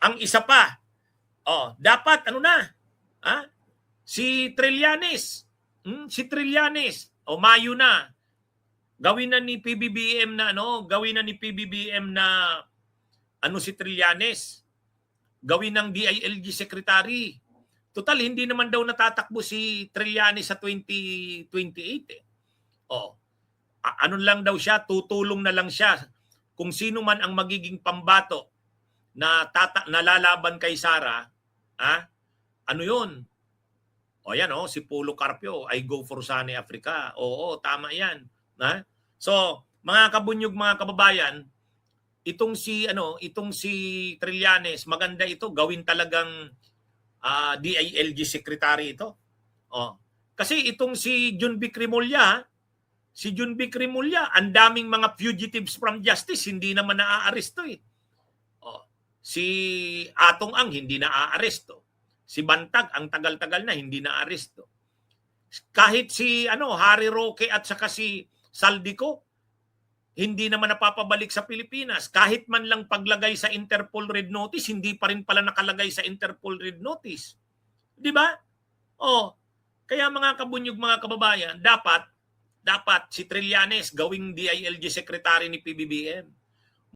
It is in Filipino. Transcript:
Ang isa pa, dapat ano na, ha? Si Trillanes, Mayo na. Gawin na ni PBBM na si Trillanes. Gawin ng DILG secretary. Total, hindi naman daw natatakbo si Trillanes sa 2028 eh. Ano lang daw siya, tutulong na lang siya kung sino man ang magiging pambato na nalalaban kay Sara, ano yun? Yan si Polo Carpio, I go for Sunny Africa. Oo, tama yan. So, mga kabunyog, mga kababayan, itong si Trillanes, maganda ito, gawin talagang DILG secretary ito. Kasi itong si John B. Crimolla, ang daming mga fugitives from justice, hindi naman naaaresto eh. Si Atong Ang, hindi naaaresto. Si Bantag, ang tagal-tagal na, hindi naaaresto. Kahit si Harry Roque at saka si Saldico, hindi naman napapabalik sa Pilipinas. Kahit man lang paglagay sa Interpol Red Notice, hindi pa rin pala nakalagay sa Interpol Red Notice. Di ba? Kaya mga kabunyog, mga kababayan, dapat si Trillanes gawing DILG secretary ni PBBM.